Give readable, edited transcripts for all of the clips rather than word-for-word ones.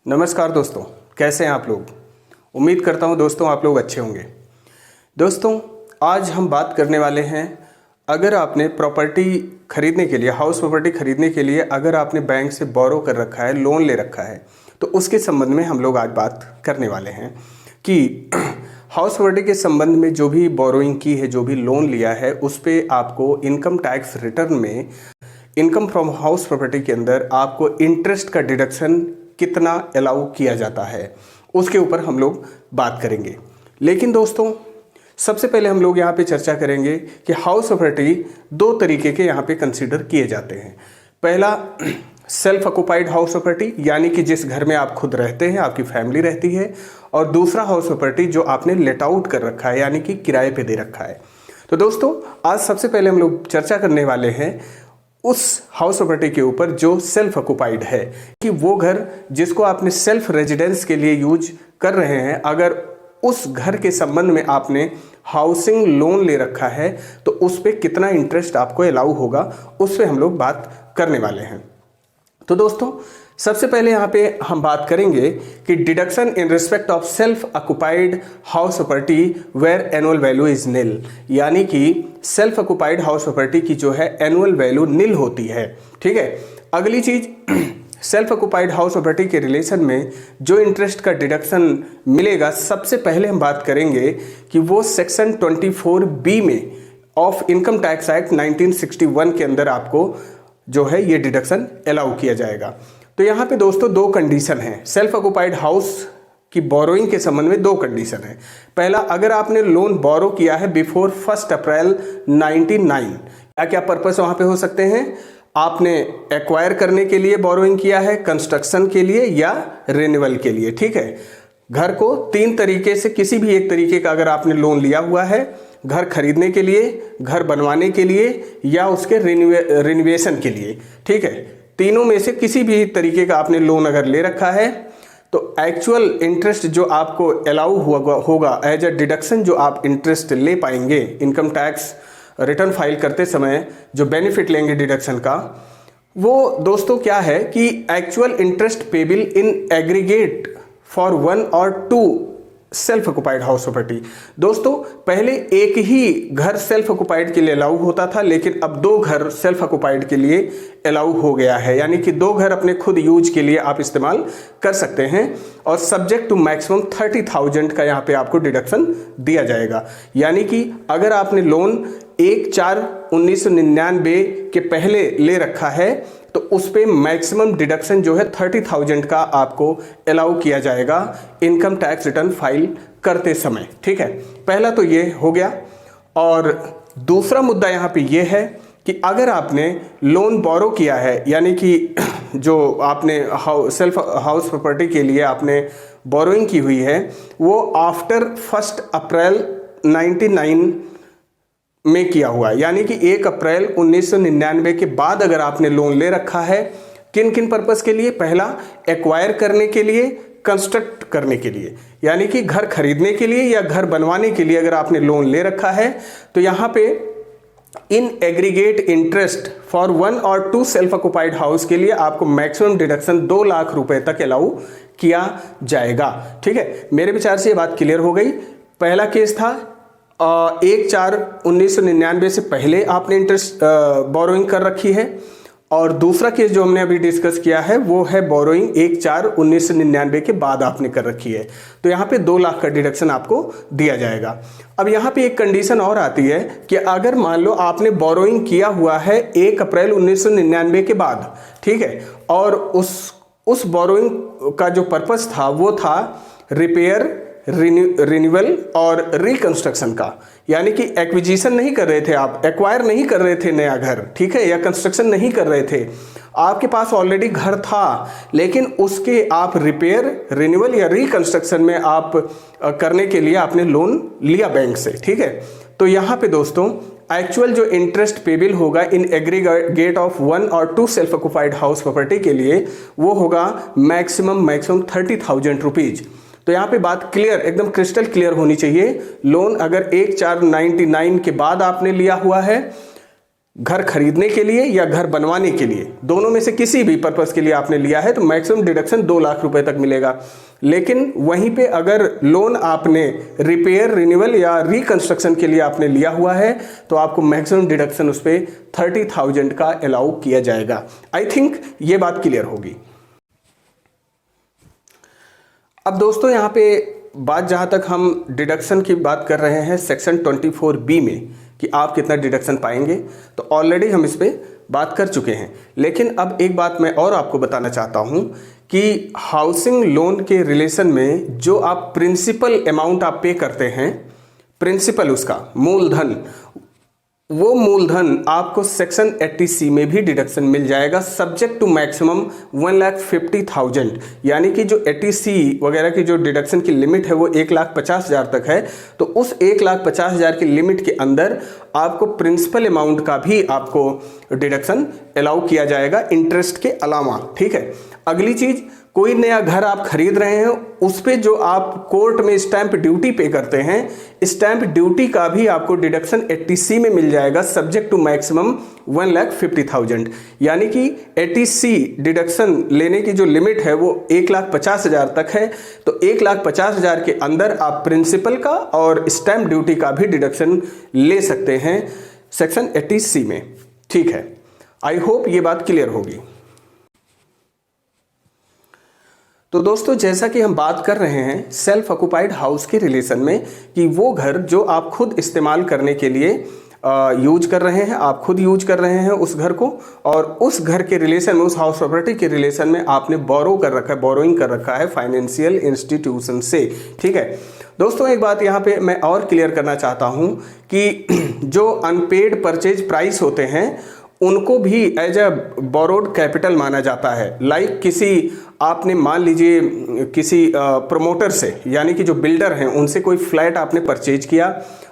नमस्कार दोस्तों, कैसे हैं आप लोग। उम्मीद करता हूं दोस्तों आप लोग अच्छे होंगे। दोस्तों आज हम बात करने वाले हैं, अगर आपने प्रॉपर्टी खरीदने के लिए, हाउस प्रॉपर्टी खरीदने के लिए अगर आपने बैंक से बोरो कर रखा है, लोन ले रखा है, तो उसके संबंध में हम लोग आज बात करने वाले हैं कि हाउस प्रॉपर्टी के संबंध में जो भी बोरोइंग की है, जो भी लोन लिया है, उस पर आपको इनकम टैक्स रिटर्न में इनकम फ्रॉम हाउस प्रॉपर्टी के अंदर आपको इंटरेस्ट का डिडक्शन कितना अलाउ किया जाता है, उसके ऊपर हम लोग बात करेंगे। लेकिन दोस्तों सबसे पहले हम लोग यहाँ पे चर्चा करेंगे कि हाउस प्रॉपर्टी दो तरीके के यहाँ पे कंसीडर किए जाते हैं। पहला सेल्फ ऑक्युपाइड हाउस प्रॉपर्टी, यानी कि जिस घर में आप खुद रहते हैं, आपकी फैमिली रहती है, और दूसरा हाउस प्रॉपर्टी जो आपने लेट आउट कर रखा है, यानी कि किराए पे दे रखा है। तो दोस्तों आज सबसे पहले हम लोग चर्चा करने वाले हैं उस हाउस प्रॉपर्टी के ऊपर जो सेल्फ ऑक्युपाइड है, कि वो घर जिसको आपने सेल्फ रेजिडेंस के लिए यूज कर रहे हैं, अगर उस घर के संबंध में आपने हाउसिंग लोन ले रखा है तो उस पर कितना इंटरेस्ट आपको अलाउ होगा, उस पर हम लोग बात करने वाले हैं। तो दोस्तों सबसे पहले यहाँ पे हम बात करेंगे कि deduction in respect of self occupied house property where annual value is nil, यानी कि सेल्फ ऑक्युपाइड हाउस प्रॉपर्टी की जो है एनुअल वैल्यू निल होती है। ठीक है। अगली चीज, सेल्फ ऑक्युपाइड हाउस प्रॉपर्टी के रिलेशन में जो इंटरेस्ट का डिडक्शन मिलेगा, सबसे पहले हम बात करेंगे कि वो सेक्शन 24B में ऑफ इनकम टैक्स एक्ट 1961 के अंदर आपको जो है ये डिडक्शन अलाउ किया जाएगा। तो यहाँ पे दोस्तों दो कंडीशन है। सेल्फ ऑक्युपाइड हाउस की बोरोइंग के संबंध में दो कंडीशन है। पहला, अगर आपने लोन बोरो किया है बिफोर 1 अप्रैल 1999, क्या पर्पस वहाँ पे हो सकते हैं? आपने एक्वायर करने के लिए बोरोइंग किया है, कंस्ट्रक्शन के लिए या रिन्यूअल के लिए। ठीक है। घर को तीन तरीके से किसी भी एक तरीके का अगर आपने लोन लिया हुआ है, घर खरीदने के लिए, घर बनवाने के लिए या उसके रिनोवेशन के लिए, ठीक है, तीनों में से किसी भी तरीके का आपने लोन अगर ले रखा है तो एक्चुअल इंटरेस्ट जो आपको अलाउ होगा एज अ डिडक्शन, जो आप इंटरेस्ट ले पाएंगे इनकम टैक्स रिटर्न फाइल करते समय, जो बेनिफिट लेंगे डिडक्शन का, वो दोस्तों क्या है कि actual interest payable in aggregate for 1 और 2 सेल्फ ऑक्युपाइड हाउस प्रॉपर्टी। दोस्तों पहले एक ही घर सेल्फ ऑक्युपाइड के लिए अलाउ होता था, लेकिन अब दो घर सेल्फ ऑक्युपाइड के लिए अलाउ हो गया है, यानी कि दो घर अपने खुद यूज के लिए आप इस्तेमाल कर सकते हैं, और सब्जेक्ट टू मैक्सिमम 30,000 का यहाँ पे आपको डिडक्शन दिया जाएगा। यानी कि अगर आपने लोन 1/4/1999 के पहले ले रखा है तो उस पे मैक्सिमम डिडक्शन जो है 30,000 का आपको अलाउ किया जाएगा इनकम टैक्स रिटर्न फाइल करते समय। ठीक है, पहला तो ये हो गया। और दूसरा मुद्दा यहाँ पे ये है कि अगर आपने लोन बोरो किया है, यानी कि जो आपने सेल्फ हाउस प्रॉपर्टी के लिए आपने बोरोइंग की हुई है, वो आफ्टर 1 अप्रैल 1999 में किया हुआ है, यानी कि 1 अप्रैल 1999 के बाद अगर आपने लोन ले रखा है, किन किन पर्पस के लिए? पहला, एक्वायर करने के लिए, कंस्ट्रक्ट करने के लिए, यानी कि घर खरीदने के लिए या घर बनवाने के लिए अगर आपने लोन ले रखा है, तो यहाँ पे इन एग्रीगेट इंटरेस्ट फॉर 1 और 2 सेल्फ ऑक्युपाइड हाउस के लिए आपको मैक्सिमम डिडक्शन 2 लाख रुपए तक अलाउ किया जाएगा। ठीक है, मेरे विचार से ये बात क्लियर हो गई। पहला केस था 1/4/1999 से पहले आपने इंटरेस्ट बोरोइंग कर रखी है, और दूसरा केस जो हमने अभी डिस्कस किया है वो है बोरोइंग 1/4/1999 के बाद आपने कर रखी है, तो यहाँ पे 2 लाख का डिडक्शन आपको दिया जाएगा। अब यहाँ पे एक कंडीशन और आती है कि अगर मान लो आपने बोरोइंग किया हुआ है 1 अप्रैल 1999 के बाद, ठीक है, और उस बोरोइंग का जो पर्पस था वो था रिपेयर, रिन्यूअल और रिकंस्ट्रक्शन का, यानी कि एक्विजिशन नहीं कर रहे थे आप, एक्वायर नहीं कर रहे थे नया घर, ठीक है, या कंस्ट्रक्शन नहीं कर रहे थे, आपके पास ऑलरेडी घर था, लेकिन उसके आप रिपेयर, रिन्यूअल या रिकंस्ट्रक्शन में आप करने के लिए आपने लोन लिया बैंक से। ठीक है, तो यहाँ पे दोस्तों एक्चुअल जो इंटरेस्ट पेबल होगा इन एग्रीगेट ऑफ 1 और 2 सेल्फ ऑक्युपाइड हाउस प्रॉपर्टी के लिए वो होगा मैक्सिमम 30,000 रुपीज। तो यहाँ पे बात क्लियर, एकदम क्रिस्टल क्लियर होनी चाहिए। लोन अगर 1/4/99 के बाद आपने लिया हुआ है, घर खरीदने के लिए या घर बनवाने के लिए, दोनों में से किसी भी पर्पस के लिए आपने लिया है तो मैक्सिमम डिडक्शन 2 लाख रुपए तक मिलेगा। लेकिन वहीं पे अगर लोन आपने रिपेयर, रिन्यूअल या रिकंस्ट्रक्शन के लिए आपने लिया हुआ है तो आपको मैक्सिमम डिडक्शन उस पर 30,000 का अलाउ किया जाएगा। आई थिंक ये बात क्लियर होगी। अब दोस्तों यहाँ पे बात जहाँ तक हम डिडक्शन की बात कर रहे हैं सेक्शन 24B में कि आप कितना डिडक्शन पाएंगे, तो ऑलरेडी हम इस पर बात कर चुके हैं। लेकिन अब एक बात मैं और आपको बताना चाहता हूँ कि हाउसिंग लोन के रिलेशन में जो आप प्रिंसिपल अमाउंट आप पे करते हैं, प्रिंसिपल उसका मूलधन, वो मूलधन आपको सेक्शन 80C में भी डिडक्शन मिल जाएगा सब्जेक्ट टू मैक्सिमम 1,50,000। यानी कि जो 80C वगैरह की जो डिडक्शन की लिमिट है वो 1,50,000 तक है, तो उस 1,50,000 की लिमिट के अंदर आपको प्रिंसिपल अमाउंट का भी आपको डिडक्शन अलाउ किया जाएगा इंटरेस्ट के अलावा। ठीक है। अगली चीज, कोई नया घर आप खरीद रहे हैं, उस पे जो आप कोर्ट में स्टैंप ड्यूटी पे करते हैं, स्टैंप ड्यूटी का भी आपको डिडक्शन 80C में मिल जाएगा सब्जेक्ट टू मैक्सिमम 1,50,000। यानी कि 80C डिडक्शन लेने की जो लिमिट है वो 1,50,000 तक है, तो 1,50,000 के अंदर आप प्रिंसिपल का और स्टैंप ड्यूटी का भी डिडक्शन ले सकते हैं सेक्शन 80C में। ठीक है, आई होप ये बात क्लियर होगी। तो दोस्तों जैसा कि हम बात कर रहे हैं सेल्फ ऑक्युपाइड हाउस के रिलेशन में कि वो घर जो आप खुद इस्तेमाल करने के लिए यूज कर रहे हैं, आप खुद यूज कर रहे हैं उस घर को, और उस घर के रिलेशन में, उस हाउस प्रॉपर्टी के रिलेशन में आपने बोरो कर रखा है, बोरोइंग कर रखा है फाइनेंशियल इंस्टीट्यूशन से। ठीक है दोस्तों, एक बात यहाँ पे मैं और क्लियर करना चाहता हूँ कि जो अनपेड परचेज प्राइस होते हैं उनको भी एज अ बोरोड कैपिटल माना जाता है। लाइक किसी आपने मान लीजिए किसी प्रमोटर से, यानी कि जो बिल्डर हैं उनसे कोई फ्लैट आपने परचेज किया,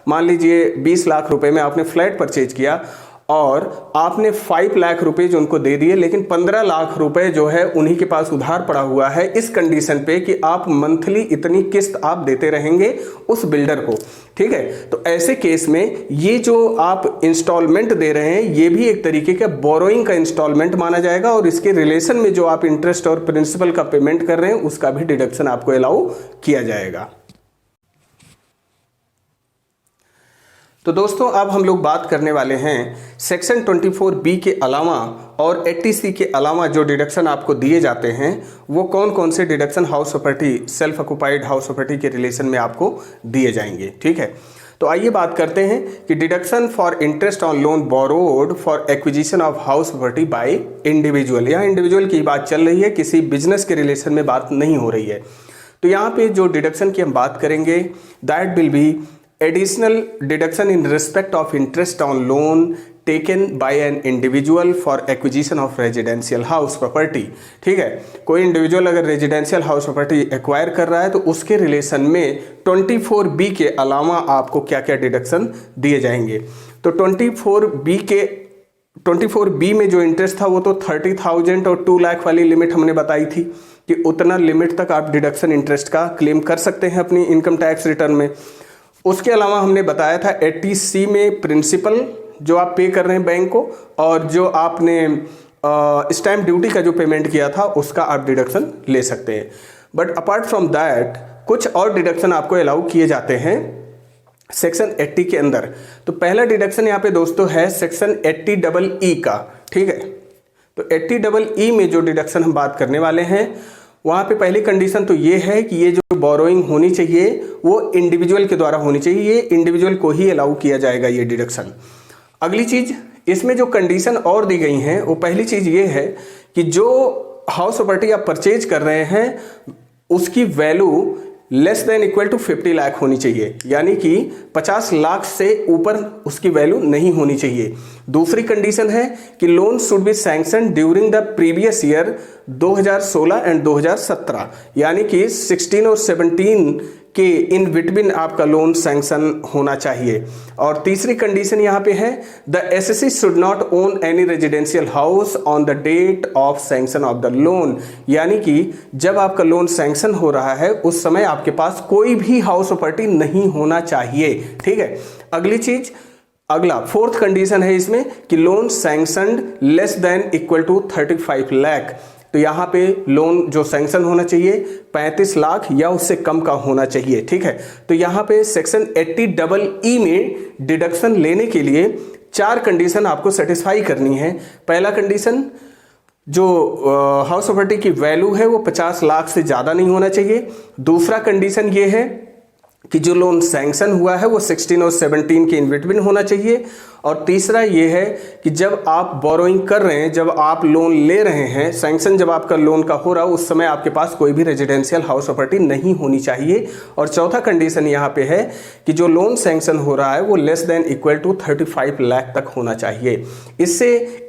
मान लीजिए 20 लाख रुपए में आपने फ्लैट परचेज किया और आपने 5 लाख रुपए जो उनको दे दिए, लेकिन 15 लाख रुपए जो है उन्हीं के पास उधार पड़ा हुआ है इस कंडीशन पे कि आप मंथली इतनी किस्त आप देते रहेंगे उस बिल्डर को। ठीक है, तो ऐसे केस में ये जो आप इंस्टॉलमेंट दे रहे हैं ये भी एक तरीके का बोरोइंग का इंस्टॉलमेंट माना जाएगा, और इसके रिलेशन में जो आप इंटरेस्ट और प्रिंसिपल का पेमेंट कर रहे हैं उसका भी डिडक्शन आपको अलाउ किया जाएगा। तो दोस्तों अब हम लोग बात करने वाले हैं सेक्शन 24B के अलावा और 80C के अलावा जो डिडक्शन आपको दिए जाते हैं वो कौन कौन से deduction house property, self occupied house property के रिलेशन में आपको दिए जाएंगे। ठीक है, तो आइए बात करते हैं कि deduction for interest on loan borrowed for acquisition of house property by individual. यहाँ इंडिविजुअल की बात चल रही है, किसी बिजनेस के रिलेशन में बात नहीं हो रही है। तो यहाँ पे जो डिडक्शन की हम बात करेंगे that will be additional deduction in respect of interest on loan taken by an individual for acquisition of residential house property। ठीक है, कोई इंडिविजुअल अगर रेजिडेंशियल हाउस प्रॉपर्टी एक्वायर कर रहा है तो उसके रिलेशन में 24B के अलावा आपको क्या क्या डिडक्शन दिए जाएंगे। तो 24B में जो इंटरेस्ट था वो तो 30,000 और 2 लाख वाली लिमिट हमने बताई थी कि उतना लिमिट तक आप डिडक्शन इंटरेस्ट का क्लेम कर सकते हैं अपनी इनकम टैक्स रिटर्न में। उसके अलावा हमने बताया था 80C में प्रिंसिपल जो आप पे कर रहे हैं बैंक को, और जो आपने स्टैम्प ड्यूटी का जो पेमेंट किया था उसका आप डिडक्शन ले सकते हैं। बट अपार्ट फ्रॉम दैट कुछ और डिडक्शन आपको अलाउ किए जाते हैं सेक्शन 80 के अंदर। तो पहला डिडक्शन यहाँ पे दोस्तों है सेक्शन 80EE का। ठीक है, तो 80EE में जो डिडक्शन हम बात करने वाले हैं वहाँ पे पहली कंडीशन तो ये है कि ये जो बोरोइंग होनी चाहिए वो इंडिविजुअल के द्वारा होनी चाहिए, ये इंडिविजुअल को ही अलाउ किया जाएगा ये डिडक्शन। अगली चीज इसमें जो कंडीशन और दी गई हैं वो पहली चीज ये है कि जो हाउस प्रॉपर्टी आप परचेज कर रहे हैं उसकी value less than equal to 50 lakh होनी चाहिए, यानी कि 50 लाख से ऊपर उसकी वैल्यू नहीं होनी चाहिए। दूसरी कंडीशन है कि loan should be sanction during the previous year 2016 and 2017, यानी कि 16 और 17 के इन बिटवीन आपका लोन सैंक्शन होना चाहिए। और तीसरी कंडीशन यहाँ पे है the assessee should not own any residential house on the date of sanction of the loan, यानी कि जब आपका लोन सैंक्शन हो रहा है उस समय आपके पास कोई भी हाउस प्रॉपर्टी नहीं होना चाहिए। ठीक है, अगली चीज अगला फोर्थ कंडीशन है इसमें कि loan sanctioned less than equal to 35 lakh. तो यहाँ पे लोन जो सैंक्शन होना चाहिए 35 लाख या उससे कम का होना चाहिए। ठीक है, तो यहाँ पे सेक्शन 80EE में डिडक्शन लेने के लिए 4 कंडीशन आपको सेटिस्फाई करनी है। पहला कंडीशन, जो हाउस प्रॉपर्टी की वैल्यू है वो 50 लाख से ज़्यादा नहीं होना चाहिए। दूसरा कंडीशन ये है कि जो लोन सैंक्शन हुआ है वो 16 और 17 के इन बिटवीन होना चाहिए। और तीसरा ये है कि जब आप बोरोइंग कर रहे हैं, जब आप लोन ले रहे हैं, सैंक्शन जब आपका लोन का हो रहा है उस समय आपके पास कोई भी रेजिडेंशियल हाउस प्रॉपर्टी नहीं होनी चाहिए। और चौथा कंडीशन यहाँ पे है कि जो लोन सैंक्शन हो रहा है वो less than equal to 35 lakh तक होना चाहिए।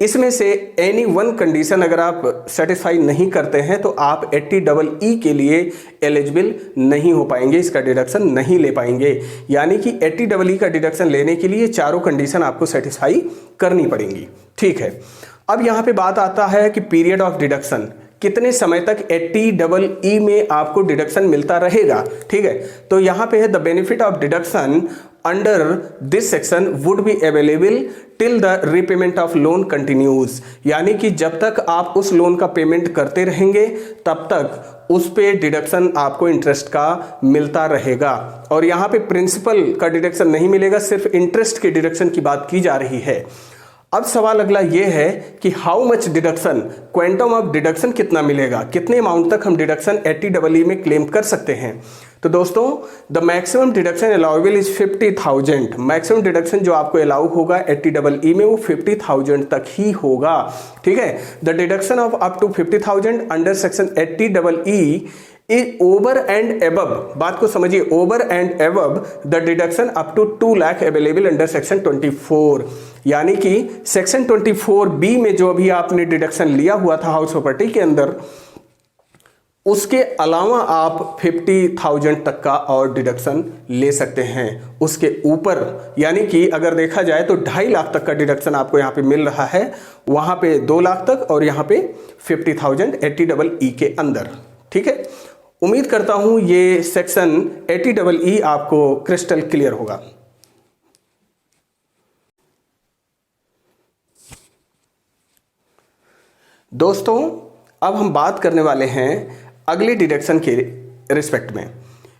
इसमें से एनी वन कंडीशन अगर आप सेटिस्फाई नहीं करते हैं तो आप 80EE के लिए एलिजिबल नहीं हो पाएंगे, इसका डिडक्शन नहीं ले पाएंगे। यानी कि 80EE का डिडक्शन लेने के लिए चारों कंडीशन आपको सेटिस्फाई करनी पड़ेंगी। ठीक है, अब यहां पे बात आता है कि पीरियड ऑफ डिडक्शन, कितने समय तक 80EE में आपको डिडक्शन मिलता रहेगा। ठीक है, तो यहां पे है the benefit of deduction under this section would be available till the repayment of loan continues. यानी कि जब तक आप उस लोन का पेमेंट करते रहेंगे तब तक उस पे डिडक्शन आपको इंटरेस्ट का मिलता रहेगा। और यहाँ पे प्रिंसिपल का डिडक्शन नहीं मिलेगा, सिर्फ इंटरेस्ट के डिडक्शन की बात की जा रही है। अब सवाल अगला ये है कि how much deduction, quantum of deduction कितना मिलेगा, कितने अमाउंट तक हम डिडक्शन 80EE में क्लेम कर सकते हैं। तो दोस्तों the maximum deduction allowable is 50,000। Maximum deduction जो आपको अलाउ होगा 80EE में वो 50,000 तक ही होगा। ठीक है, the deduction of up to 50,000 under section 80EE is over and above, बात को समझिए, over and above the deduction up to 2 lakh available under section 24। यानी कि सेक्शन 24B में जो अभी आपने डिडक्शन लिया हुआ था हाउस प्रॉपर्टी के अंदर, उसके अलावा आप 50,000 तक का और डिडक्शन ले सकते हैं उसके ऊपर। यानी कि अगर देखा जाए तो 2.5 लाख तक का डिडक्शन आपको यहाँ पे मिल रहा है, वहां पे 2 लाख तक और यहाँ पे 50,000 80EE के अंदर। ठीक है, उम्मीद करता हूं ये सेक्शन 80EE आपको क्रिस्टल क्लियर होगा। दोस्तों अब हम बात करने वाले हैं अगले डिडक्शन के रिस्पेक्ट में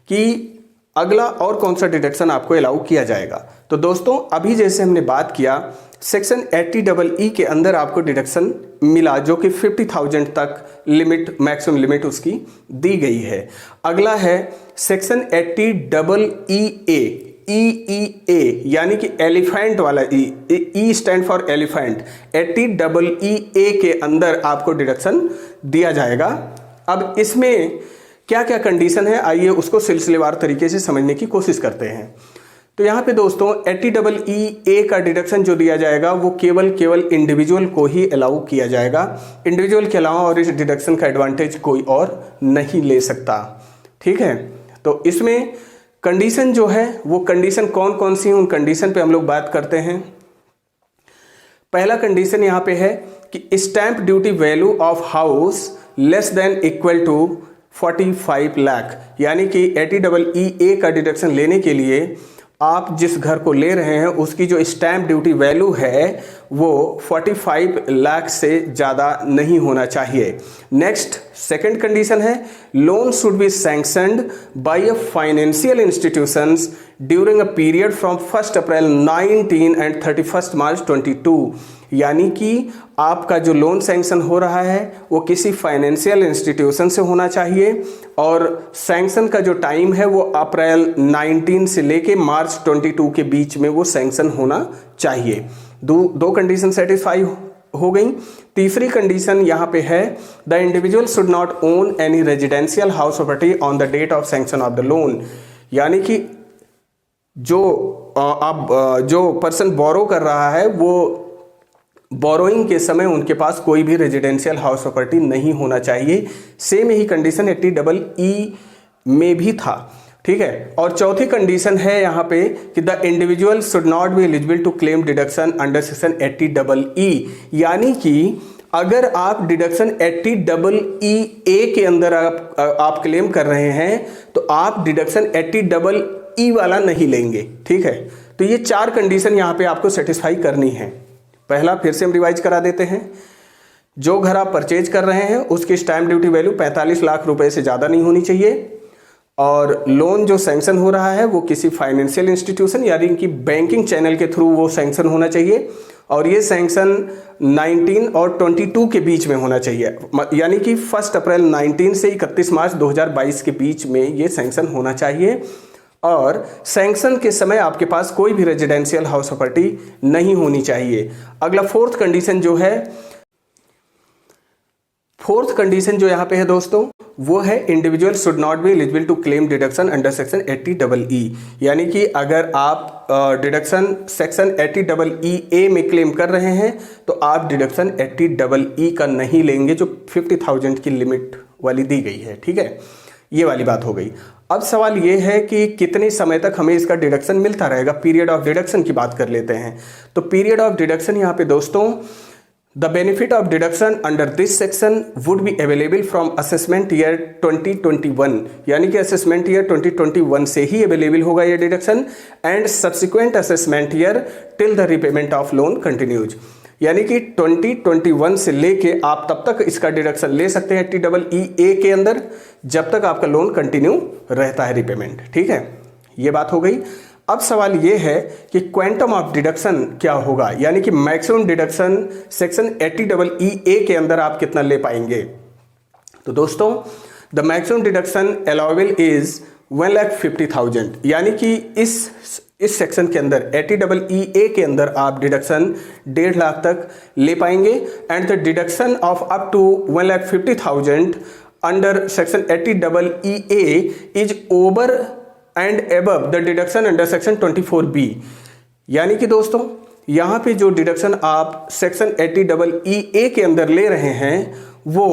कि अगला और कौन सा डिडक्शन आपको अलाउ किया जाएगा। तो दोस्तों अभी जैसे हमने बात किया सेक्शन 80EE के अंदर आपको डिडक्शन मिला जो कि 50,000 तक लिमिट, मैक्सिमम लिमिट उसकी दी गई है। अगला है सेक्शन 80EA, EEA यानी कि एलिफेंट वाला E stand for elephant. 80EA के अंदर आपको डिडक्शन दिया जाएगा। अब इसमें क्या क्या कंडीशन है, आइए उसको सिलसिलेवार तरीके से समझने की कोशिश करते हैं। तो यहाँ पे दोस्तों 80EA का डिडक्शन जो दिया जाएगा वो केवल इंडिविजुअल को ही अलाउ किया जाएगा। इंडिविजुअल के अलावा और इस डिडक्शन का एडवांटेज कोई और नहीं ले सकता। ठीक है, तो इसमें कंडीशन जो है वो कंडीशन कौन कौन सी है, उन कंडीशन पे हम लोग बात करते हैं। पहला कंडीशन यहाँ पे है कि stamp duty value of house less than equal to 45 lakh. यानी कि 80EA का डिडक्शन लेने के लिए आप जिस घर को ले रहे हैं उसकी जो स्टैंप ड्यूटी वैल्यू है वो 45 लाख से ज़्यादा नहीं होना चाहिए। नेक्स्ट सेकंड कंडीशन है loan should be sanctioned by a financial institutions during a period from 1 April 19 and 31 March 22। यानी कि आपका जो लोन सैंक्शन हो रहा है वो किसी फाइनेंशियल इंस्टीट्यूशन से होना चाहिए और सैंक्शन का जो टाइम है वो अप्रैल 19 से लेके मार्च 22 के बीच में वो सैंक्शन होना चाहिए। दो कंडीशन सेटिस्फाई हो गई। तीसरी कंडीशन यहाँ पे है the individual should not own any residential house property on the date of sanction of the loan. यानी कि जो पर्सन बोरो कर रहा है वो बोरोइंग के समय उनके पास कोई भी रेजिडेंशियल हाउस प्रॉपर्टी नहीं होना चाहिए। सेम यही कंडीशन 80EE में भी था। ठीक है, और चौथी कंडीशन है यहाँ पे कि the individual should not be eligible to claim deduction under section 80EE। यानी कि अगर आप डिडक्शन 80EA के अंदर आप क्लेम कर रहे हैं तो आप डिडक्शन 80EE वाला नहीं लेंगे। ठीक है, तो ये 4 कंडीशन यहाँ पे आपको सेटिस्फाई करनी है। पहला फिर से हम रिवाइज करा देते हैं, जो घर आप परचेज कर रहे हैं उसकी स्टैम्प ड्यूटी वैल्यू 45 लाख रुपए से ज़्यादा नहीं होनी चाहिए, और लोन जो सैंक्शन हो रहा है वो किसी फाइनेंशियल इंस्टीट्यूशन यानी कि बैंकिंग चैनल के थ्रू वो सैंक्शन होना चाहिए, और ये सैंक्शन 19 और 22 के बीच में होना चाहिए, यानी कि 1 अप्रैल 19 से 31 मार्च 2022 के बीच में ये सैंक्शन होना चाहिए। और सैंक्शन के समय आपके पास कोई भी रेजिडेंशियल हाउस प्रॉपर्टी नहीं होनी चाहिए। अगला फोर्थ कंडीशन जो यहाँ पे है दोस्तों, वो है individual should not be eligible to claim deduction under section 80EE, यानी कि अगर आप डिडक्शन सेक्शन 80EE में क्लेम कर रहे हैं तो आप डिडक्शन 80EE का नहीं लेंगे, जो 50,000 की लिमिट वाली दी गई है। ठीक है, ये वाली बात हो गई। अब सवाल ये है कि कितने समय तक हमें इसका डिडक्शन मिलता रहेगा। पीरियड ऑफ डिडक्शन की बात कर लेते हैं। तो पीरियड ऑफ डिडक्शन यहाँ पे दोस्तों, The benefit of deduction under this section would be available from assessment year 2021, यानी कि assessment year 2021 से ही available होगा ये deduction, and subsequent assessment year till the repayment of loan continues, यानी कि 2021 से लेके आप तब तक इसका डिडक्शन ले सकते हैं 80EE के अंदर, जब तक आपका लोन कंटिन्यू रहता है रिपेमेंट। ठीक है, ये बात हो गई। अब सवाल ये है कि क्वांटम ऑफ डिडक्शन क्या होगा, यानी कि मैक्सिमम डिडक्शन सेक्शन 80EE के अंदर आप कितना ले पाएंगे। तो दोस्तों, the maximum deduction allowable is 1,50,000, यानी कि इस सेक्शन के अंदर 80EE के अंदर आप डिडक्शन 1.5 लाख तक ले पाएंगे, and the deduction of up to 1,50,000 under section 80EE is over and above the deduction under section 24B, यानी कि दोस्तों यहाँ पे जो डिडक्शन आप सेक्शन 80EE के अंदर ले रहे हैं वो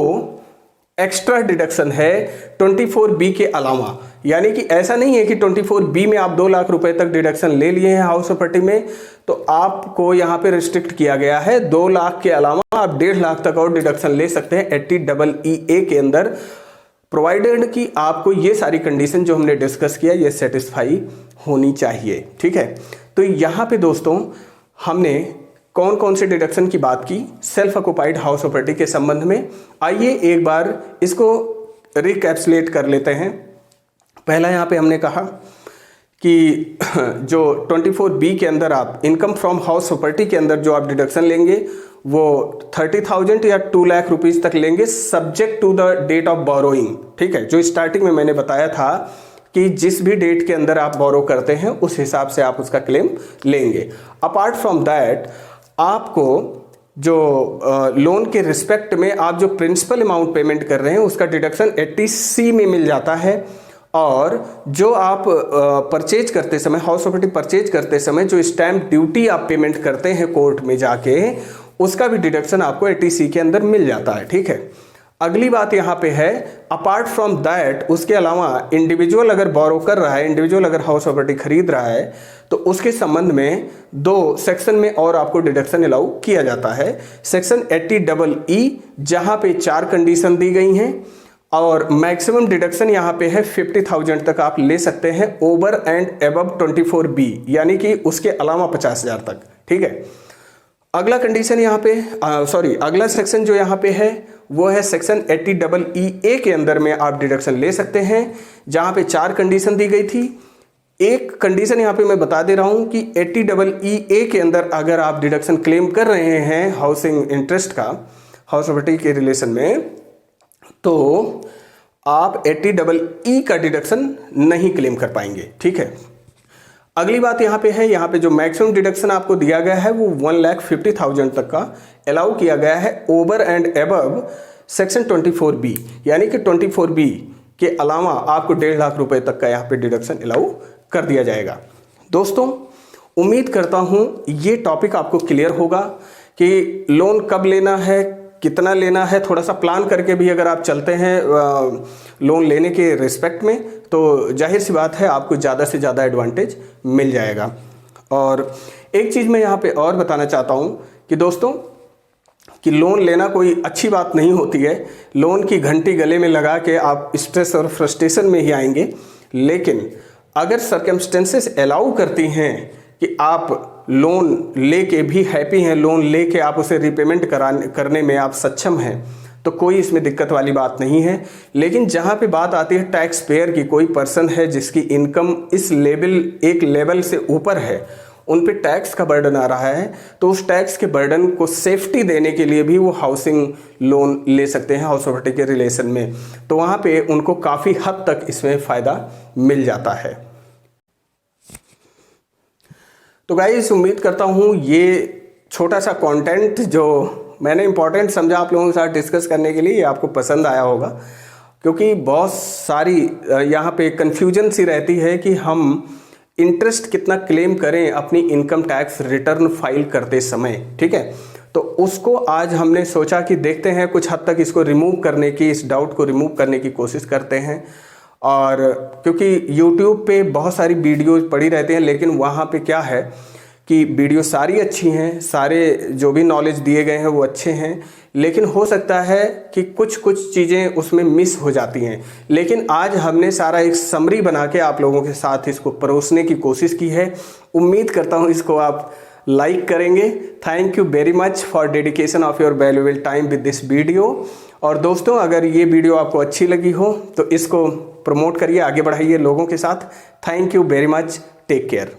एक्स्ट्रा डिडक्शन है 24B के अलावा, यानी कि ऐसा नहीं है कि 24B में आप 2 लाख रुपए तक डिडक्शन ले लिए हैं हाउस प्रॉपर्टी में, तो आपको यहाँ पे रिस्ट्रिक्ट किया गया है 2 लाख के अलावा आप 1.5 लाख तक और डिडक्शन ले सकते हैं 80EE के अंदर, प्रोवाइडेड कि आपको ये सारी कंडीशन जो हमने डिस्कस किया ये सेटिस्फाई होनी चाहिए। ठीक है, तो यहाँ पे दोस्तों हमने कौन कौन से डिडक्शन की बात की सेल्फ ऑक्युपाइड हाउस प्रॉपर्टी के संबंध में। आइए एक बार इसको रिकैप्सुलेट कर लेते हैं। पहला यहाँ पे हमने कहा कि जो 24B के अंदर आप इनकम फ्रॉम हाउस प्रॉपर्टी के अंदर जो आप डिडक्शन लेंगे वो 30,000 या 2 लाख रुपीज तक लेंगे, subject to the date of borrowing. ठीक है, जो स्टार्टिंग में मैंने बताया था कि जिस भी डेट के अंदर आप बोरो करते हैं उस हिसाब से आप उसका क्लेम लेंगे। अपार्ट फ्रॉम दैट आपको जो लोन के रिस्पेक्ट में आप जो प्रिंसिपल अमाउंट पेमेंट कर रहे हैं उसका डिडक्शन 80C में मिल जाता है, और जो आप परचेज करते समय हाउस प्रॉपर्टी परचेज करते समय जो स्टैम्प ड्यूटी आप पेमेंट करते हैं कोर्ट में जाके, उसका भी डिडक्शन आपको 80C के अंदर मिल जाता है। ठीक है, अगली बात यहाँ पे है अपार्ट फ्रॉम दैट, उसके अलावा इंडिविजुअल अगर बोरो कर रहा है, इंडिविजुअल अगर हाउस प्रॉपर्टी खरीद रहा है तो उसके संबंध में 2 सेक्शन में और आपको डिडक्शन अलाउ किया जाता है। सेक्शन 80EE जहाँ पे 4 कंडीशन दी गई हैं, और मैक्सिमम डिडक्शन यहाँ पे है 50,000 तक आप ले सकते हैं ओवर एंड एबव 24B, यानी कि उसके अलावा 50,000 तक। ठीक है, अगला कंडीशन यहाँ पे अगला सेक्शन जो यहाँ पे है वो है सेक्शन 80EE के अंदर में आप डिडक्शन ले सकते हैं, जहाँ पे 4 कंडीशन दी गई थी। एक कंडीशन यहाँ पे मैं बता दे रहा हूँ कि 80EE के अंदर अगर आप डिडक्शन क्लेम कर रहे हैं हाउसिंग इंटरेस्ट का हाउस प्रॉपर्टी के रिलेशन में, तो आप 80EE का डिडक्शन नहीं क्लेम कर पाएंगे। ठीक है, अगली बात यहाँ पे है, यहाँ पे जो मैक्सिमम डिडक्शन आपको दिया गया है वो 1,50,000 तक का अलाउ किया गया है over and above section 24B, यानी कि 24B के अलावा आपको 1.5 लाख रुपए तक का यहाँ पे डिडक्शन अलाउ कर दिया जाएगा। दोस्तों, उम्मीद करता हूँ ये टॉपिक आपको क्लियर होगा कि लोन कब लेना है, कितना लेना है, थोड़ा सा प्लान करके भी अगर आप चलते हैं लोन लेने के रिस्पेक्ट में, तो जाहिर सी बात है आपको ज़्यादा से ज़्यादा एडवांटेज मिल जाएगा। और एक चीज़ मैं यहाँ पे और बताना चाहता हूँ कि दोस्तों कि लोन लेना कोई अच्छी बात नहीं होती है। लोन की घंटी गले में लगा के आप स्ट्रेस और फ्रस्ट्रेशन में ही आएंगे, लेकिन अगर सर्कमस्टेंसेस अलाउ करती हैं कि आप लोन लेके भी हैप्पी हैं, लोन लेके आप उसे रिपेमेंट करने में आप सक्षम हैं, तो कोई इसमें दिक्कत वाली बात नहीं है। लेकिन जहाँ पे बात आती है टैक्स पेयर की, कोई पर्सन है जिसकी इनकम इस एक लेवल से ऊपर है, उन पे टैक्स का बर्डन आ रहा है, तो उस टैक्स के बर्डन को सेफ्टी देने के लिए भी वो हाउसिंग लोन ले सकते हैं हाउस प्रॉपर्टी के रिलेशन में। तो वहाँ पे उनको काफ़ी हद तक इसमें फ़ायदा मिल जाता है। तो गाइस, उम्मीद करता हूँ ये छोटा सा कंटेंट जो मैंने इंपॉर्टेंट समझा आप लोगों के साथ डिस्कस करने के लिए, ये आपको पसंद आया होगा। क्योंकि बहुत सारी यहाँ पे कन्फ्यूजन सी रहती है कि हम इंटरेस्ट कितना क्लेम करें अपनी इनकम टैक्स रिटर्न फाइल करते समय, ठीक है। तो उसको आज हमने सोचा कि देखते हैं, कुछ हद तक इसको रिमूव करने की, इस डाउट को रिमूव करने की कोशिश करते हैं। और क्योंकि YouTube पे बहुत सारी वीडियोज़ पड़ी रहती हैं, लेकिन वहाँ पे क्या है कि वीडियो सारी अच्छी हैं, सारे जो भी नॉलेज दिए गए हैं वो अच्छे हैं, लेकिन हो सकता है कि कुछ चीज़ें उसमें मिस हो जाती हैं। लेकिन आज हमने सारा एक समरी बना के आप लोगों के साथ इसको परोसने की कोशिश की है। उम्मीद करता हूँ इसको आप लाइक करेंगे। Thank you very much for dedication of your valuable time with this video. और दोस्तों, अगर ये वीडियो आपको अच्छी लगी हो तो इसको प्रमोट करिए, आगे बढ़ाइए लोगों के साथ। Thank you very much, take care.